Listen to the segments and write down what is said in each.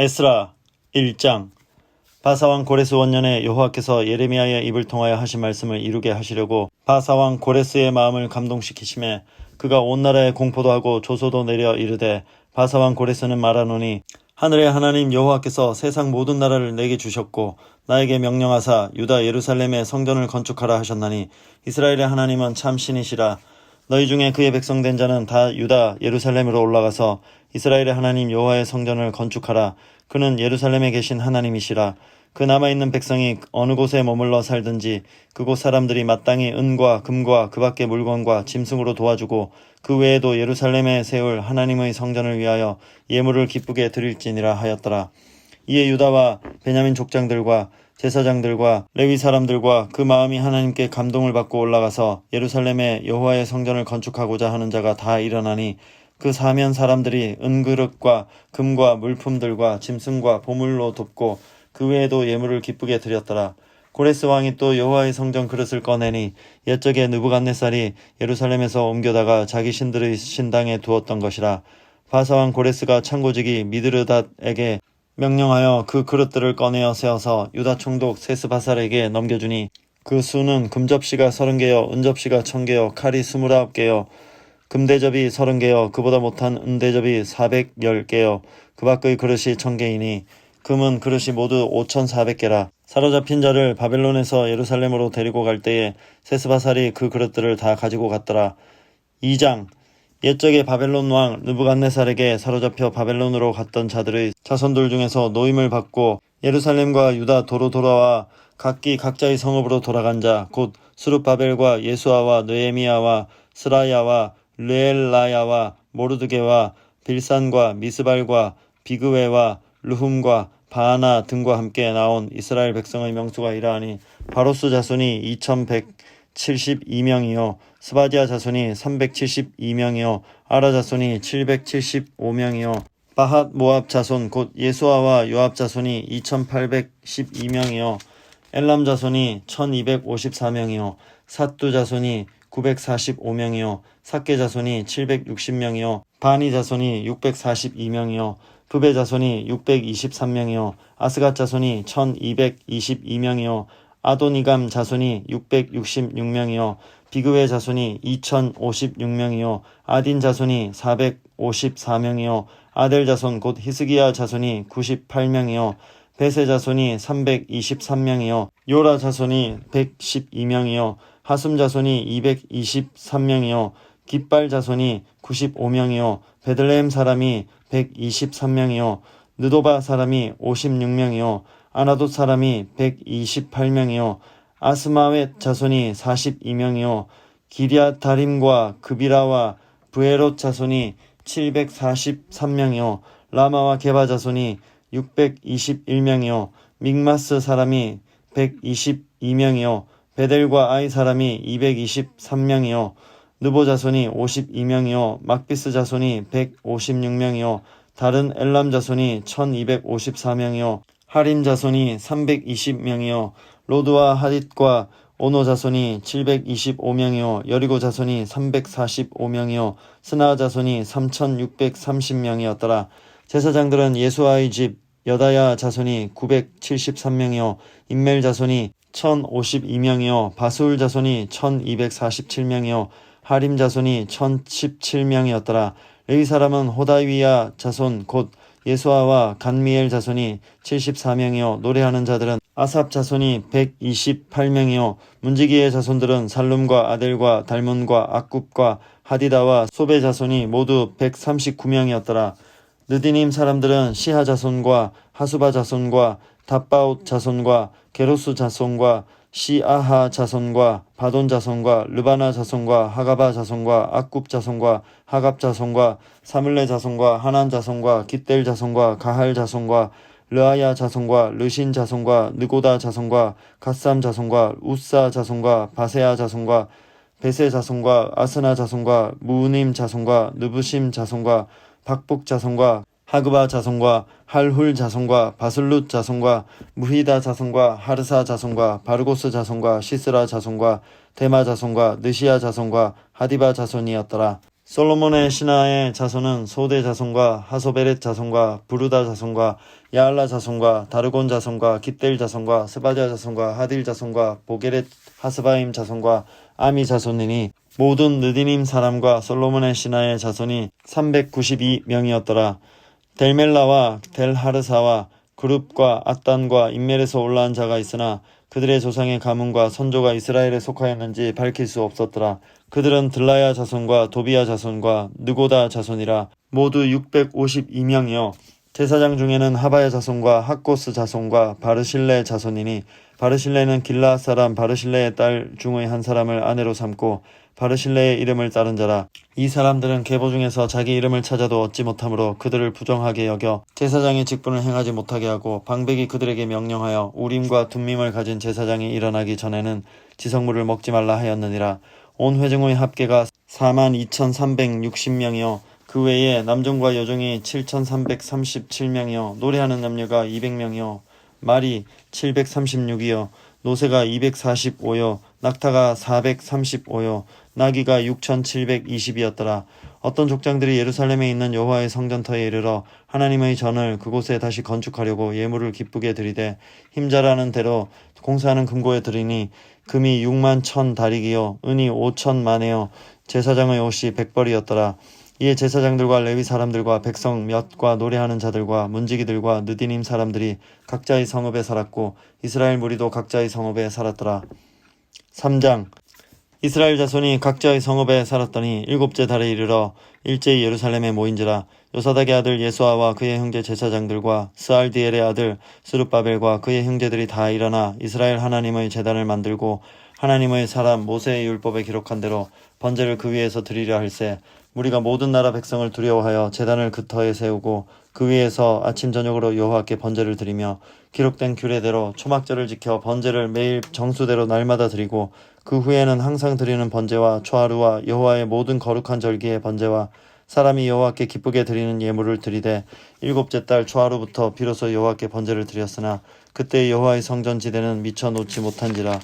에스라 1장. 바사왕 고레스 원년에 여호와께서 예레미야의 입을 통하여 하신 말씀을 이루게 하시려고 바사왕 고레스의 마음을 감동시키심에 그가 온 나라에 공포도 하고 조소도 내려 이르되, 바사왕 고레스는 말하노니, 하늘의 하나님 여호와께서 세상 모든 나라를 내게 주셨고 나에게 명령하사 유다 예루살렘에 성전을 건축하라 하셨나니, 이스라엘의 하나님은 참 신이시라. 너희 중에 그의 백성 된 자는 다 유다 예루살렘으로 올라가서 이스라엘의 하나님 여호와의 성전을 건축하라. 그는 예루살렘에 계신 하나님이시라. 그 남아있는 백성이 어느 곳에 머물러 살든지 그곳 사람들이 마땅히 은과 금과 그 밖의 물건과 짐승으로 도와주고 그 외에도 예루살렘에 세울 하나님의 성전을 위하여 예물을 기쁘게 드릴지니라 하였더라. 이에 유다와 베냐민 족장들과 제사장들과 레위 사람들과 그 마음이 하나님께 감동을 받고 올라가서 예루살렘에 여호와의 성전을 건축하고자 하는 자가 다 일어나니, 그 사면 사람들이 은그릇과 금과 물품들과 짐승과 보물로 돕고 그 외에도 예물을 기쁘게 드렸더라. 고레스 왕이 또 여호와의 성전 그릇을 꺼내니 옛적에 느부갓네살이 예루살렘에서 옮겨다가 자기 신들의 신당에 두었던 것이라. 바사왕 고레스가 창고지기 미드르닷에게 명령하여 그 그릇들을 꺼내어 세워서 유다 총독 세스바살에게 넘겨주니, 그 수는 금접시가 30개여 은접시가 1000개여 칼이 29개여 금대접이 30개여 그보다 못한 은대접이 410개여 그 밖의 그릇이 1000개이니 금은 그릇이 모두 5400개라. 사로잡힌 자를 바벨론에서 예루살렘으로 데리고 갈 때에 세스바살이 그 그릇들을 다 가지고 갔더라. 2장. 옛적에 바벨론 왕 느부갓네살에게 사로잡혀 바벨론으로 갔던 자들의 자손들 중에서 노임을 받고 예루살렘과 유다 도로 돌아와 각기 각자의 성읍으로 돌아간 자, 곧 스룹바벨과 예수아와 느헤미야와 스라야와 르엘라야와 모르드게와 빌산과 미스발과 비그웨와 르훔과 바하나 등과 함께 나온 이스라엘 백성의 명수가 이러하니, 바로스 자손이 2172명이요 스바디아 자손이 372명이요 아라 자손이 775명이요 바핫 모압 자손 곧 예수아와 요압 자손이 2812명이요 엘람 자손이 1254명이요 삿두 자손이 945명이요 삭게 자손이 760명이요 바니 자손이 642명이요 부베 자손이 623명이요 아스갓 자손이 1222명이요 아도니감 자손이 666명이요 비그웨 자손이 2056명이요 아딘 자손이 454명이요 아델 자손 곧 히스기야 자손이 98명이요 베세 자손이 323명이요 요라 자손이 112명이요 하숨 자손이 223명이요 깃발 자손이 95명이요 베들레헴 사람이 123명이요 느도바 사람이 56명이요 아나돗 사람이 128명이요 아스마웻 자손이 42명이요 기랴다림과 그비라와 브에롯 자손이 743명이요 라마와 게바 자손이 621명이요 믹마스 사람이 122명이요 베델과 아이 사람이 223명이요 느보 자손이 52명이요 막비스 자손이 156명이요 다른 엘람 자손이 1254명이요 하림 자손이 320명이요 로드와 하딧과 오노 자손이 725명이요 여리고 자손이 345명이요 스나 자손이 3630명이었더라. 제사장들은 예수아의 집 여다야 자손이 973명이요 임멜 자손이 1052명이요 바스울 자손이 1247명이요 하림 자손이 1017명이었더라. 레위 사람은 호다위야 자손 곧 예수아와 간미엘 자손이 74명이요 노래하는 자들은 아삽 자손이 128명이요 문지기의 자손들은 살룸과 아델과 달몬과 악굽과 하디다와 소베 자손이 모두 139명이었더라. 느디님 사람들은 시하 자손과 하수바 자손과 답바옷 자손과 게로스 자손과 시아하 자손과 바돈 자손과 르바나 자손과 하가바 자손과 악굽 자손과 하갑 자손과 사물레 자손과 하난 자손과 깃델 자손과 가할 자손과 르아야 자손과 르신 자손과 느고다 자손과 갓삼 자손과 우사 자손과 바세아 자손과 베세 자손과 아스나 자손과 무우님 자손과 느부심 자손과 박복 자손과 하그바 자손과 할훌 자손과 바슬룻 자손과 무히다 자손과 하르사 자손과 바르고스 자손과 시스라 자손과 데마 자손과 느시아 자손과 하디바 자손이었더라. 솔로몬의 신하의 자손은 소대 자손과 하소베렛 자손과 부르다 자손과 야알라 자손과 다르곤 자손과 깃델 자손과 스바자 자손과 하딜 자손과 보게렛 하스바임 자손과 아미 자손이니 모든 느디님 사람과 솔로몬의 신하의 자손이 392명이었더라. 델멜라와 델하르사와 그룹과 앗단과 인멜에서 올라온 자가 있으나 그들의 조상의 가문과 선조가 이스라엘에 속하였는지 밝힐 수 없었더라. 그들은 들라야 자손과 도비야 자손과 느고다 자손이라. 모두 652명이요 제사장 중에는 하바야 자손과 학고스 자손과 바르실레 자손이니 바르실레는 길라앗 사람 바르실레의 딸 중의 한 사람을 아내로 삼고 바르실레의 이름을 따른 자라. 이 사람들은 계보 중에서 자기 이름을 찾아도 얻지 못하므로 그들을 부정하게 여겨 제사장의 직분을 행하지 못하게 하고 방백이 그들에게 명령하여 우림과 둠밈을 가진 제사장이 일어나기 전에는 지성물을 먹지 말라 하였느니라. 온 회중의 합계가 42,360명이요 그 외에 남종과 여종이 7,337명이요 노래하는 남녀가 200명이요 말이 736이요 노새가 245요 낙타가 435요 나귀가 6,720이었더라. 어떤 족장들이 예루살렘에 있는 여호와의 성전터에 이르러 하나님의 전을 그곳에 다시 건축하려고 예물을 기쁘게 드리되 힘자라는 대로 공사하는 금고에 드리니 금이 6만 1,000 다리기요 은이 5천 만에요 제사장의 옷이 100벌이었더라. 이에 제사장들과 레위 사람들과 백성 몇과 노래하는 자들과 문지기들과 느디님 사람들이 각자의 성읍에 살았고 이스라엘 무리도 각자의 성읍에 살았더라. 3장 이스라엘 자손이 각자의 성읍에 살았더니 7째 달에 이르러 일제히 예루살렘에 모인지라. 요사닥의 아들 예수아와 그의 형제 제사장들과 스알디엘의 아들 스룹바벨과 그의 형제들이 다 일어나 이스라엘 하나님의 제단을 만들고 하나님의 사람 모세의 율법에 기록한 대로 번제를 그 위에서 드리려 할세. 무리가 모든 나라 백성을 두려워하여 제단을 그 터에 세우고 그 위에서 아침 저녁으로 여호와께 번제를 드리며 기록된 규례대로 초막절을 지켜 번제를 매일 정수대로 날마다 드리고 그 후에는 항상 드리는 번제와 초하루와 여호와의 모든 거룩한 절기의 번제와 사람이 여호와께 기쁘게 드리는 예물을 드리되 7째 달 초하루부터 비로소 여호와께 번제를 드렸으나 그때 여호와의 성전 지대는 미쳐 놓지 못한지라.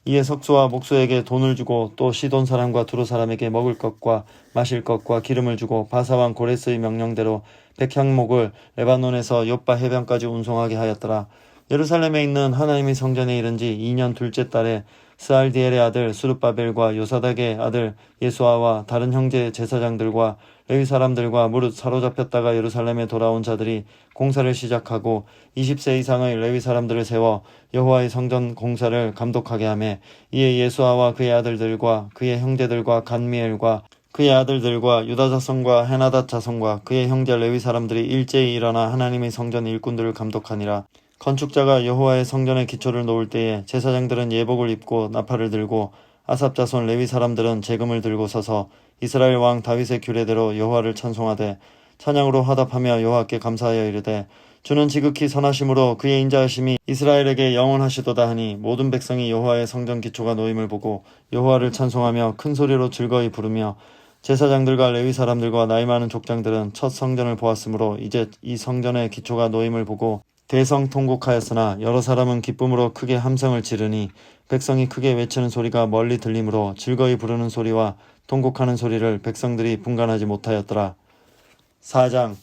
이에 석수와 목수에게 돈을 주고 또 시돈 사람과 두로 사람에게 먹을 것과 마실 것과 기름을 주고 바사왕 고레스의 명령대로 백향목을 레바논에서 욥바 해변까지 운송하게 하였더라. 예루살렘에 있는 하나님의 성전에 이른 지 2년 둘째 달에 스알디엘의 아들 스룹바벨과 요사닥의 아들 예수아와 다른 형제 제사장들과 레위 사람들과 무릇 사로잡혔다가 예루살렘에 돌아온 자들이 공사를 시작하고 20세 이상의 레위 사람들을 세워 여호와의 성전 공사를 감독하게 하며 이에 예수아와 그의 아들들과 그의 형제들과 간미엘과 그의 아들들과 유다 자손과 헤나닷 자손과 그의 형제 레위 사람들이 일제히 일어나 하나님의 성전 일꾼들을 감독하니라. 건축자가 여호와의 성전의 기초를 놓을 때에 제사장들은 예복을 입고 나팔을 들고 아삽 자손 레위 사람들은 제금을 들고 서서 이스라엘 왕 다윗의 규례대로 여호와를 찬송하되 찬양으로 화답하며 여호와께 감사하여 이르되 주는 지극히 선하심으로 그의 인자하심이 이스라엘에게 영원하시도다 하니 모든 백성이 여호와의 성전 기초가 놓임을 보고 여호와를 찬송하며 큰 소리로 즐거이 부르며 제사장들과 레위 사람들과 나이 많은 족장들은 첫 성전을 보았으므로 이제 이 성전의 기초가 놓임을 보고 대성통곡하였으나 여러 사람은 기쁨으로 크게 함성을 지르니 백성이 크게 외치는 소리가 멀리 들리므로 즐거이 부르는 소리와 통곡하는 소리를 백성들이 분간하지 못하였더라. 4장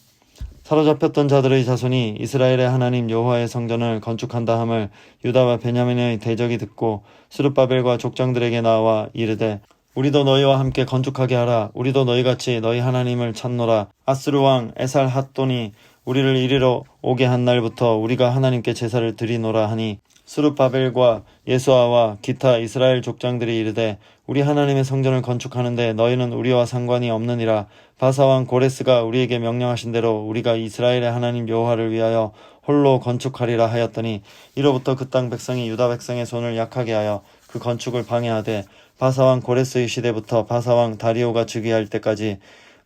사로잡혔던 자들의 자손이 이스라엘의 하나님 여호와의 성전을 건축한다 함을 유다와 베냐민의 대적이 듣고 스룹바벨과 족장들에게 나와 이르되 우리도 너희와 함께 건축하게 하라. 우리도 너희같이 너희 하나님을 찾노라. 아스루 왕 에살핫돈이 우리를 이리로 오게 한 날부터 우리가 하나님께 제사를 드리노라 하니 스룹바벨과 예수아와 기타 이스라엘 족장들이 이르되 우리 하나님의 성전을 건축하는데 너희는 우리와 상관이 없느니라. 바사왕 고레스가 우리에게 명령하신 대로 우리가 이스라엘의 하나님 여호와를 위하여 홀로 건축하리라 하였더니 이로부터 그 땅 백성이 유다 백성의 손을 약하게 하여 그 건축을 방해하되 바사왕 고레스의 시대부터 바사왕 다리오가 즉위할 때까지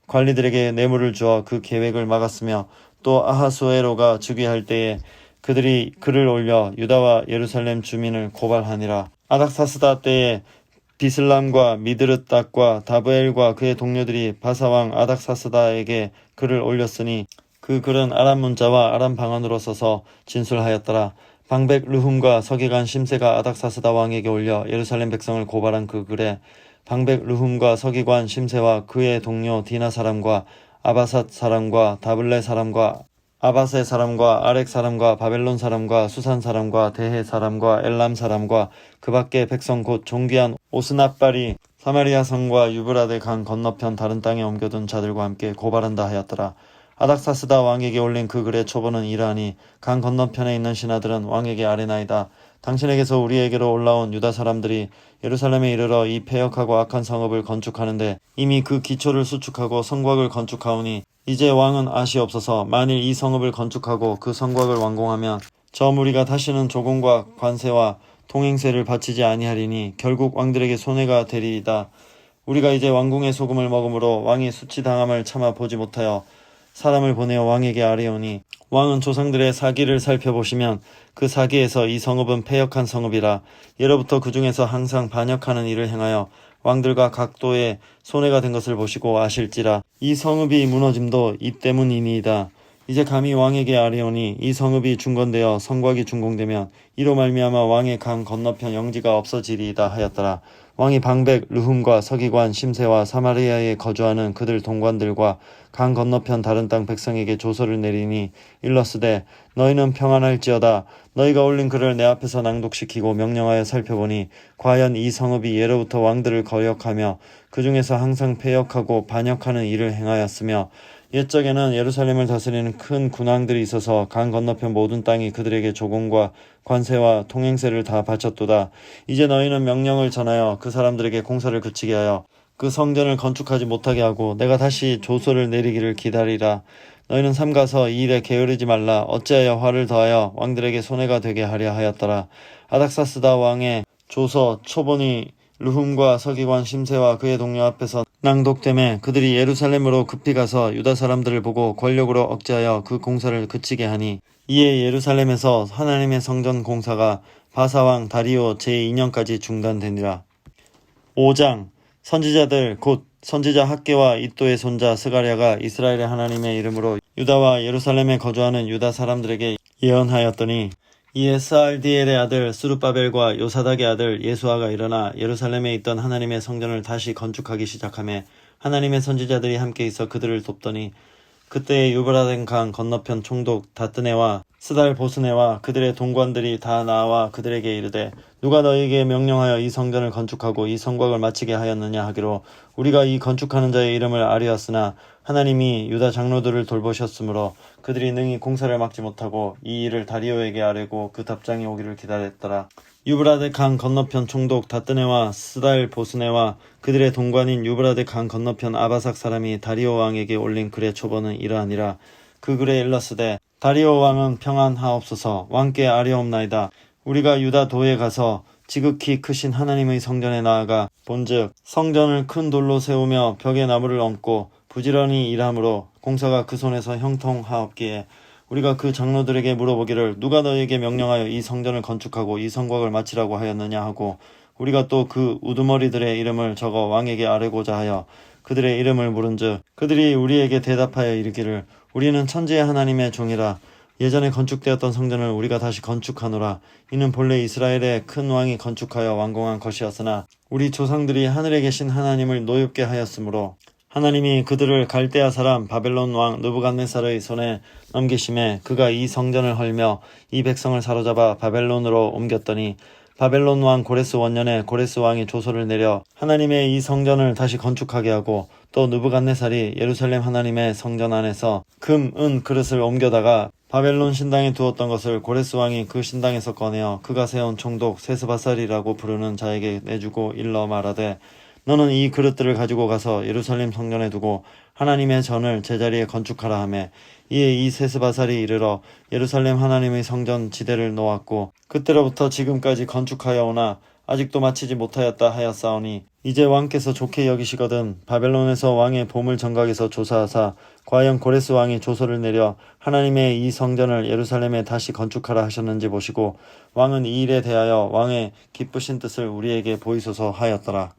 관리들에게 뇌물을 주어 그 계획을 막았으며 또 아하수에로가 즉위할 때에 그들이 글을 올려 유다와 예루살렘 주민을 고발하니라. 아닥사스다 때에 비슬람과 미드르닥과 다브엘과 그의 동료들이 바사왕 아닥사스다에게 글을 올렸으니 그 글은 아람 문자와 아람 방언으로 써서 진술하였더라. 방백 르훔과 서기관 심세가 아닥사스다 왕에게 올려 예루살렘 백성을 고발한 그 글에 방백 르훔과 서기관 심세와 그의 동료 디나 사람과 아바삿 사람과 다블레 사람과 아바세 사람과 아렉 사람과 바벨론 사람과 수산 사람과 대해 사람과 엘람 사람과 그 밖의 백성 곧 존귀한 오스낫발이 사마리아 성과 유브라데 강 건너편 다른 땅에 옮겨둔 자들과 함께 고발한다 하였더라. 아닥사스다 왕에게 올린 그 글의 초본은 이러하니 강 건너편에 있는 신하들은 왕에게 아뢰나이다. 당신에게서 우리에게로 올라온 유다 사람들이 예루살렘에 이르러 이 패역하고 악한 성읍을 건축하는데 이미 그 기초를 수축하고 성곽을 건축하오니 이제 왕은 아시옵소서. 만일 이 성읍을 건축하고 그 성곽을 완공하면 저 무리가 다시는 조공과 관세와 통행세를 바치지 아니하리니 결국 왕들에게 손해가 되리이다. 우리가 이제 왕궁의 소금을 먹음으로 왕이 수치당함을 참아 보지 못하여 사람을 보내어 왕에게 아뢰오니 왕은 조상들의 사기를 살펴보시면 그 사기에서 이 성읍은 패역한 성읍이라 예로부터 그 중에서 항상 반역하는 일을 행하여 왕들과 각도에 손해가 된 것을 보시고 아실지라 이 성읍이 무너짐도 이 때문이니이다. 이제 감히 왕에게 아뢰오니 이 성읍이 중건되어 성곽이 준공되면 이로 말미암아 왕의 강 건너편 영지가 없어지리이다 하였더라. 왕이 방백 르훔과 서기관 심세와 사마리아에 거주하는 그들 동관들과 강 건너편 다른 땅 백성에게 조서를 내리니 일러스되 너희는 평안할지어다. 너희가 올린 글을 내 앞에서 낭독시키고 명령하여 살펴보니 과연 이 성읍이 예로부터 왕들을 거역하며 그 중에서 항상 패역하고 반역하는 일을 행하였으며 옛적에는 예루살렘을 다스리는 큰 군왕들이 있어서 강 건너편 모든 땅이 그들에게 조공과 관세와 통행세를 다 바쳤도다. 이제 너희는 명령을 전하여 그 사람들에게 공사를 그치게 하여 그 성전을 건축하지 못하게 하고 내가 다시 조서를 내리기를 기다리라. 너희는 삼가서 이 일에 게으르지 말라. 어찌하여 화를 더하여 왕들에게 손해가 되게 하려 하였더라. 아닥사스다 왕의 조서 초본이 르훔과 서기관 심세와 그의 동료 앞에서 낭독되매 그들이 예루살렘으로 급히 가서 유다 사람들을 보고 권력으로 억제하여 그 공사를 그치게 하니 이에 예루살렘에서 하나님의 성전 공사가 바사왕 다리오 제2년까지 중단되니라. 5장 선지자들 곧 선지자 학개와 이도의 손자 스가랴가 이스라엘의 하나님의 이름으로 유다와 예루살렘에 거주하는 유다 사람들에게 예언하였더니 이에 스알디엘의 아들 스룹바벨과 요사닥의 아들 예수아가 일어나 예루살렘에 있던 하나님의 성전을 다시 건축하기 시작하며 하나님의 선지자들이 함께 있어 그들을 돕더니 그때에 유브라데 강 건너편 총독 다뜨네와 스달 보스네와 그들의 동관들이 다 나와 그들에게 이르되 누가 너희에게 명령하여 이 성전을 건축하고 이 성곽을 마치게 하였느냐 하기로 우리가 이 건축하는 자의 이름을 아뢰었으나 하나님이 유다 장로들을 돌보셨으므로 그들이 능히 공사를 막지 못하고 이 일을 다리오에게 아뢰고 그 답장이 오기를 기다렸더라. 유브라데 강 건너편 총독 다뜨네와 스달 보스네와 그들의 동관인 유브라데 강 건너편 아바삭 사람이 다리오 왕에게 올린 글의 초본은 이러하니라. 그 글에 일러스되 다리오 왕은 평안하옵소서. 왕께 아뢰옵나이다. 우리가 유다 도에 가서 지극히 크신 하나님의 성전에 나아가 본즉 성전을 큰 돌로 세우며 벽에 나무를 얹고 부지런히 일함으로 공사가 그 손에서 형통하옵기에 우리가 그 장로들에게 물어보기를 누가 너희에게 명령하여 이 성전을 건축하고 이 성곽을 마치라고 하였느냐 하고 우리가 또 그 우두머리들의 이름을 적어 왕에게 아뢰고자 하여 그들의 이름을 물은즉 그들이 우리에게 대답하여 이르기를 우리는 천지의 하나님의 종이라. 예전에 건축되었던 성전을 우리가 다시 건축하노라. 이는 본래 이스라엘의 큰 왕이 건축하여 완공한 것이었으나 우리 조상들이 하늘에 계신 하나님을 노엽게 하였으므로 하나님이 그들을 갈대아 사람 바벨론 왕 느부갓네살의 손에 넘기심에 그가 이 성전을 헐며 이 백성을 사로잡아 바벨론으로 옮겼더니 바벨론 왕 고레스 원년에 고레스 왕이 조서를 내려 하나님의 이 성전을 다시 건축하게 하고 또 느부갓네살이 예루살렘 하나님의 성전 안에서 금, 은 그릇을 옮겨다가 바벨론 신당에 두었던 것을 고레스 왕이 그 신당에서 꺼내어 그가 세운 총독 세스바살이라고 부르는 자에게 내주고 일러 말하되 너는 이 그릇들을 가지고 가서 예루살렘 성전에 두고 하나님의 전을 제자리에 건축하라 하매 이에 이 세스바살이 이르러 예루살렘 하나님의 성전 지대를 놓았고 그때로부터 지금까지 건축하여 오나 아직도 마치지 못하였다 하였사오니 이제 왕께서 좋게 여기시거든 바벨론에서 왕의 보물 정각에서 조사하사 과연 고레스 왕이 조서를 내려 하나님의 이 성전을 예루살렘에 다시 건축하라 하셨는지 보시고 왕은 이 일에 대하여 왕의 기쁘신 뜻을 우리에게 보이소서 하였더라.